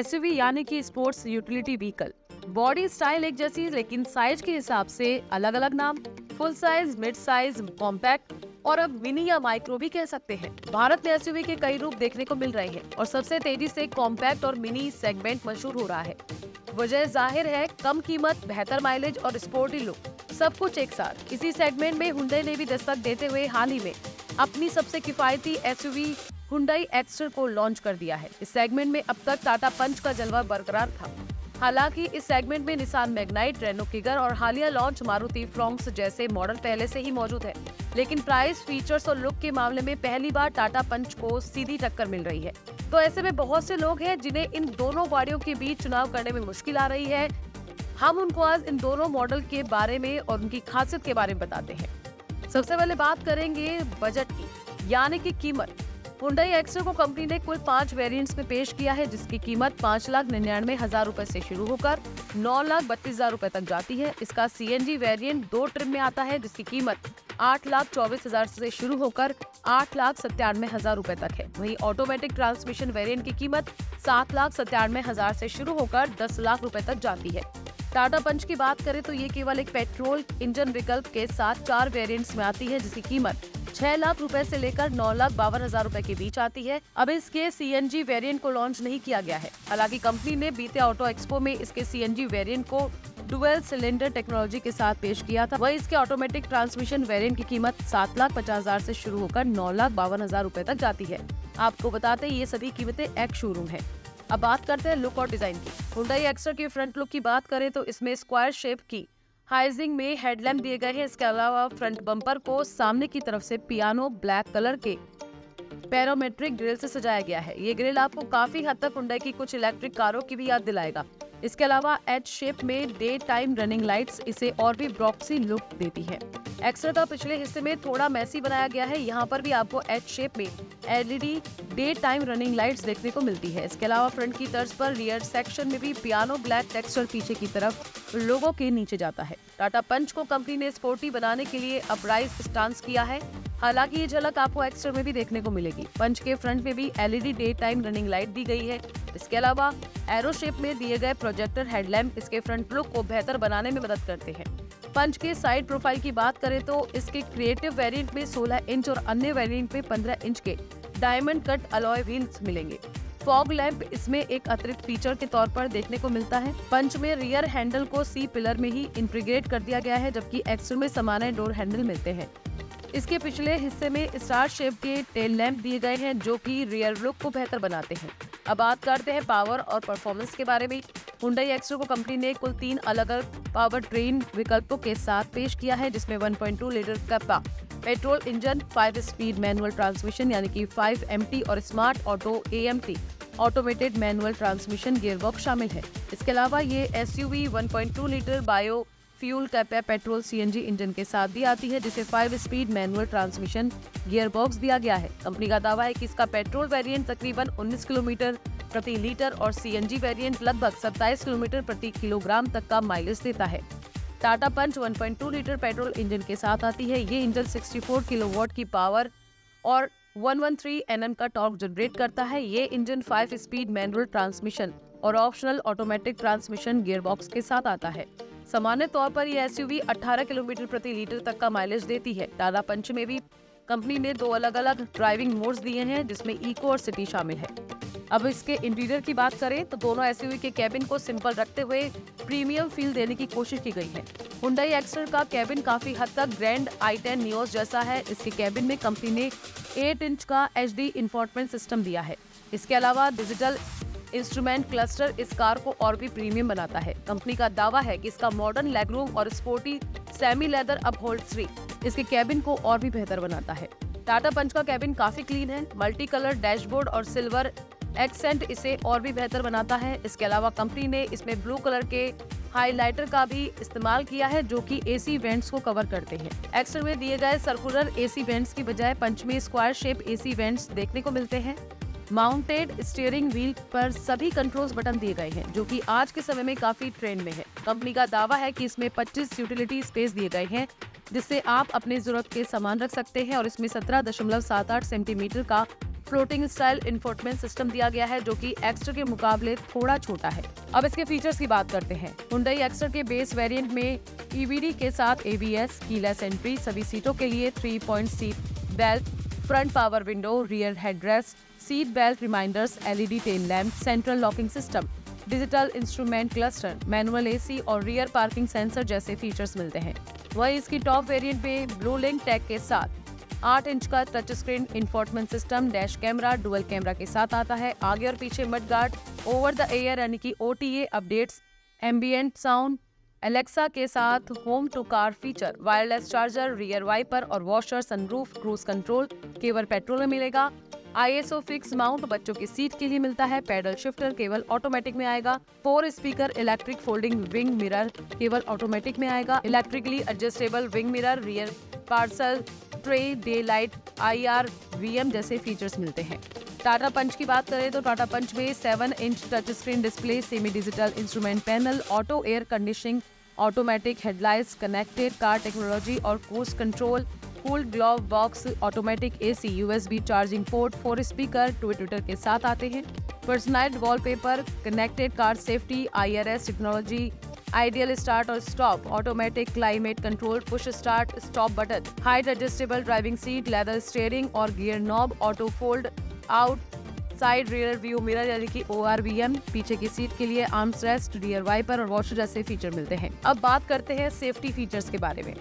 SUV यानी कि sports utility vehicle. Body style एक जैसी, लेकिन साइज के हिसाब से अलग अलग नाम। Full size, mid size, compact और अब मिनी या माइक्रो भी कह सकते हैं। भारत में एसयूवी के कई रूप देखने को मिल रहे हैं और सबसे तेजी से कॉम्पैक्ट और मिनी सेगमेंट मशहूर हो रहा है। वजह जाहिर है, कम कीमत, बेहतर माइलेज और स्पोर्टी लुक, सब कुछ एक साथ। इसी सेगमेंट में हुंडई ने भी दस्तक देते हुए हाल ही में अपनी सबसे किफायती एसयूवी हुंडई एक्स्टर को लॉन्च कर दिया है। इस सेगमेंट में अब तक टाटा पंच का जलवा बरकरार था। हालांकि इस सेगमेंट में निसान मैग्नाइट, रेनो किगर और हालिया लॉन्च मारुति फ्रोंक्स जैसे मॉडल पहले से ही मौजूद है, लेकिन प्राइस, फीचर्स और लुक के मामले में पहली बार टाटा पंच को सीधी टक्कर मिल रही है। तो ऐसे में बहुत से लोग हैं जिन्हें इन दोनों गाड़ियों के बीच चुनाव करने में मुश्किल आ रही है। हम उनको आज इन दोनों मॉडल के बारे में और उनकी खासियत के बारे में बताते हैं। सबसे पहले बात करेंगे बजट की, यानी कि कीमत। हुंडई एक्स्टर को कंपनी ने कुल 5 वेरिएंट्स में पेश किया है, जिसकी कीमत 5,99,000 रुपए से शुरू होकर 9,32,000 रुपए तक जाती है। इसका सीएनजी वेरिएंट 2 ट्रिम में आता है, जिसकी कीमत 8,24,000 से शुरू होकर 8,97,000 रुपए तक है। वहीं ऑटोमेटिक ट्रांसमिशन वेरिएंट की कीमत 7,97,000 से शुरू होकर 10 लाख रुपए तक जाती है। टाटा पंच की बात करें तो ये केवल एक पेट्रोल इंजन विकल्प के साथ 4 वेरिएंट्स में आती है, जिसकी कीमत 6 लाख रुपए से लेकर 9,52,000 रुपए के बीच आती है। अब इसके सीएनजी वेरिएंट को लॉन्च नहीं किया गया है। हालांकि कंपनी ने बीते ऑटो एक्सपो में इसके सीएनजी वेरिएंट को डुअल सिलेंडर टेक्नोलॉजी के साथ पेश किया था। वहीं इसके ऑटोमेटिक ट्रांसमिशन वेरिएंट की कीमत 7,50,000 से शुरू होकर 9,52,000 रुपए तक जाती है। आपको बताते हैं ये सभी कीमतें एक्स शोरूम है। अब बात करते हैं लुक और डिजाइन की। हुंडई एक्स्टर के फ्रंट लुक की बात करें तो इसमें स्क्वायर शेप की हाइजिंग में हेडलैम्प दिए गए हैं। इसके अलावा फ्रंट बम्पर को सामने की तरफ से पियानो ब्लैक कलर के पैरामेट्रिक ग्रिल से सजाया गया है। ये ग्रिल आपको काफी हद तक हुंडई की कुछ इलेक्ट्रिक कारों की भी याद दिलाएगा। इसके अलावा एच शेप में डे टाइम रनिंग लाइट्स इसे और भी ब्रॉक्सी लुक देती है। एक्स्टर का पिछले हिस्से में थोड़ा मैसी बनाया गया है। यहाँ पर भी आपको एच शेप में LED day time running lights देखने को मिलती है। इसके अलावा फ्रंट की तर्ज पर रियर सेक्शन में भी पियानो ब्लैक टेक्सचर पीछे की तरफ लोगों के नीचे जाता है। टाटा पंच को कंपनी ने स्पोर्टी बनाने के लिए अपराइज स्टांस किया है। हालांकि ये झलक आपको एक्स्टर में भी देखने को मिलेगी। पंच के फ्रंट में भी LED day time running light दी गई है। इसके अलावा एरो शेप में दिए गए प्रोजेक्टर हेडलैम्प इसके फ्रंट लुक को बेहतर बनाने में मदद करते हैं। पंच के साइड प्रोफाइल की बात करें तो इसके क्रिएटिव वेरिएंट में 16 इंच और अन्य वेरिएंट में 15 इंच के डायमंड कट अलॉय व्हील्स मिलेंगे। फॉग लैंप इसमें एक अतिरिक्त फीचर के तौर पर देखने को मिलता है। पंच में रियर हैंडल को सी पिलर में ही इंटीग्रेट कर दिया गया है, जबकि एक्स्टर में समान डोर हैंडल मिलते हैं। इसके पिछले हिस्से में स्टार शेप के टेल लैंप दिए गए हैं, जो कि रियर लुक को बेहतर बनाते हैं। अब बात करते हैं पावर और परफॉर्मेंस के बारे में। हुंडई एक्स्टर को कंपनी ने कुल 3 अलग अलग पावर ट्रेन विकल्पों के साथ पेश किया है, जिसमें 1.2 लीटर का petrol engine, 5 speed manual transmission यानी कि 5MT और smart auto AMT automated manual transmission gearbox शामिल है। इसके अलावा ये एसयूवी 1.2 लीटर बायो फ्यूल कैपेा पेट्रोल CNG इंजन के साथ भी आती है, जिसे 5 स्पीड मैनुअल ट्रांसमिशन गियरबॉक्स दिया गया है। कंपनी का दावा है कि इसका पेट्रोल वेरिएंट तकरीबन 19 किलोमीटर प्रति लीटर और CNG वेरिएंट लगभग 27 किलोमीटर प्रति किलोग्राम तक का माइलेज देता है। टाटा पंच 1.2 लीटर पेट्रोल इंजन के साथ आती है। ये इंजन 64 किलोवाट की पावर और 113 Nm का टॉर्क जनरेट करता है। ये इंजन 5 स्पीड मैनुअल ट्रांसमिशन और ऑप्शनल ऑटोमेटिक ट्रांसमिशन गियरबॉक्स के साथ आता है। सामान्य तौर पर यह एसयूवी 18 किलोमीटर प्रति लीटर तक का माइलेज देती है। टाटा पंच में भी कंपनी ने 2 अलग अलग ड्राइविंग मोड्स दिए हैं, जिसमें इको और सिटी शामिल है। अब इसके इंटीरियर की बात करें तो दोनों एसयूवी के कैबिन को सिंपल रखते हुए प्रीमियम फील देने की कोशिश की गई है। हुंडई एक्स्टर का कैबिन काफी हद तक ग्रैंड i10 नियोस जैसा है। इसके कैबिन में कंपनी ने 8 इंच का HD इंफोटेनमेंट सिस्टम दिया है। इसके अलावा डिजिटल इंस्ट्रूमेंट क्लस्टर इस कार को और भी प्रीमियम बनाता है। कंपनी का दावा है कि इसका मॉडर्न लेगरूम और स्पोर्टी सेमी लेदर अपहोल्स्ट्री इसके कैबिन को और भी बेहतर बनाता है। टाटा पंच का कैबिन काफी क्लीन है। मल्टी कलर डैशबोर्ड और सिल्वर एक्सेंट इसे और भी बेहतर बनाता है। इसके अलावा कंपनी ने इसमें ब्लू कलर के हाइलाइटर का भी इस्तेमाल किया है, जो कि AC वेंट्स को कवर करते हैं। एक्स्टर में दिए गए सर्कुलर AC वेंट्स की बजाय पंच में स्क्वायर शेप AC वेंट्स देखने को मिलते हैं। माउंटेड स्टीयरिंग व्हील पर सभी कंट्रोल्स बटन दिए गए हैं, जो कि आज के समय में काफी ट्रेंड में है। कंपनी का दावा है कि इसमें 25 यूटिलिटी स्पेस दिए गए हैं, जिससे आप अपने जरूरत के सामान रख सकते हैं और इसमें 17.78 सेंटीमीटर का फ्लोटिंग स्टाइल इंफोटेनमेंट सिस्टम दिया गया है जो कि एक्स्टर के मुकाबले थोड़ा छोटा है। अब इसके फीचर्स की बात करते हैं। हुंडई एक्स्टर के बेस वेरिएंट में ईवीडी के साथ एबीएस, कीलेस एंट्री, सभी सीटों के लिए 3 point seat belt, front power window, rear headrest, seat belt reminders, LED tail lamp, central locking system, digital instrument cluster, manual AC और रियर पार्किंग सेंसर जैसे features मिलते हैं। वहीं इसकी टॉप वेरिएंट में ब्लू लिंक टैग के साथ 8 inch का touch screen infotainment system, dash camera, dual camera के साथ आता है। आगे और पीछे mud guard, over the air यानी कि OTA updates, ambient sound, Alexa के साथ home to car feature, wireless charger, rear wiper और वॉशर, सनरूफ, क्रूज कंट्रोल केवल पेट्रोल में मिलेगा। आईएसओ फिक्स माउंट बच्चों की सीट के लिए मिलता है। पैडल शिफ्टर केवल ऑटोमेटिक में आएगा। 4 speaker electric folding wing mirror केवल ऑटोमेटिक में आएगा। Electrically adjustable wing mirror, rear parcel tray, day light, IR, VM जैसे फीचर्स मिलते हैं। टाटा पंच की बात करें तो टाटा पंच में 7 inch touch screen display, semi digital instrument panel, auto air conditioning, automatic headlights, connected car technology और cruise control, cooled glove box, automatic AC, USB charging port, 4 speaker tweeter के साथ आते हैं। Personalised wallpaper, connected car safety, IRS technology, ideal start और stop, automatic climate control, push start stop button, height adjustable driving seat, leather steering और gear knob, auto fold out, side rear view mirror यानी कि ORVM, पीछे की seat के लिए arms rest, rear wiper और washer जैसे फीचर मिलते हैं। अब बात करते हैं सेफ्टी फीचर्स के बारे में।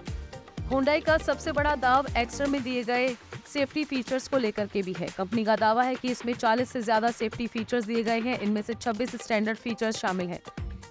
हुंडई का सबसे बड़ा दाव एक्स्टर में दिए गए सेफ्टी फीचर्स को लेकर के भी है। कंपनी का दावा है कि इसमें 40 से ज्यादा सेफ्टी फीचर्स दिए गए हैं, इनमें से 26 स्टैंडर्ड फीचर्स शामिल हैं।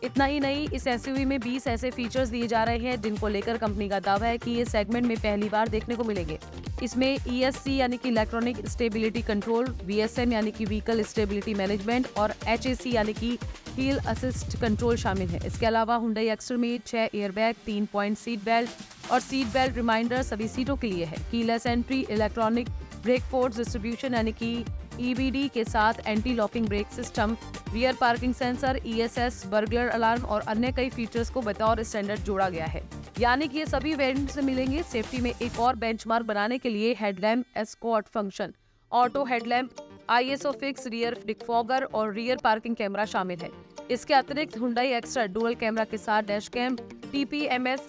इतना ही नहीं, इस SUV में 20 ऐसे फीचर्स दिए जा रहे हैं जिनको लेकर कंपनी का दावा है कि ये सेगमेंट में पहली बार देखने को मिलेंगे। इसमें ESC यानी कि इलेक्ट्रॉनिक स्टेबिलिटी कंट्रोल, VSM यानी कि व्हीकल स्टेबिलिटी मैनेजमेंट और HAC यानी कि हील असिस्ट कंट्रोल शामिल है। इसके अलावा हुंडई एक्स्टर में 6 एयरबैग, 3 पॉइंट सीट बेल्ट और सीट बेल्ट रिमाइंडर सभी सीटों के लिए है। Keyless entry, electronic brake force distribution यानी कि EBD के साथ anti locking brake system, rear parking sensor, ESS, burglar alarm और अन्य कई फीचर्स को बतौर स्टैंडर्ड जोड़ा गया है। यानी कि ये सभी वेरिएंट्स में मिलेंगे। सेफ्टी में एक और बेंचमार्क बनाने के लिए headlamp escort function, auto headlamp, ISO fix rear defogger और रियर पार्किंग कैमरा शामिल है। इसके अतिरिक्त हुंडई एक्स्टर डुअल कैमरा के साथ डैश कैम, TPMS,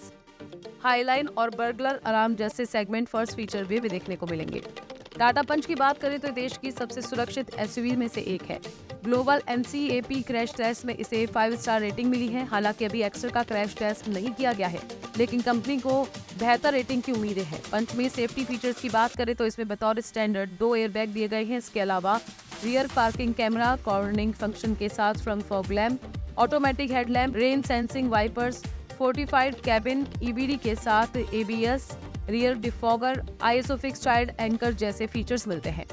हाईलाइन और बर्गलर अलार्म जैसे सेगमेंट फर्स्ट फीचर भी देखने को मिलेंगे। टाटा पंच की बात करें तो देश की सबसे सुरक्षित SUV में से एक है। ग्लोबल NCAP क्रैश टेस्ट में इसे 5 स्टार रेटिंग मिली है। हालांकि अभी एक्स्टर का क्रैश टेस्ट नहीं किया गया है, लेकिन कंपनी को बेहतर रेटिंग की उम्मीदें हैं। पंच में सेफ्टी फीचर्स की बात करें तो इसमें बतौर स्टैंडर्ड 2 एयरबैग दिए गए हैं। इसके अलावा rear parking camera, cornering function के साथ front fog lamp, automatic headlamp, rain sensing wipers, fortified cabin, EBD के साथ ABS, rear defogger, ISO fix child anchor जैसे फीचर्स मिलते हैं।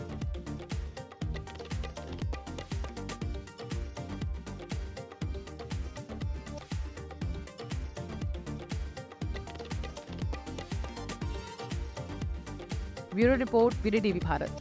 Bureau report, VDTV Bharat.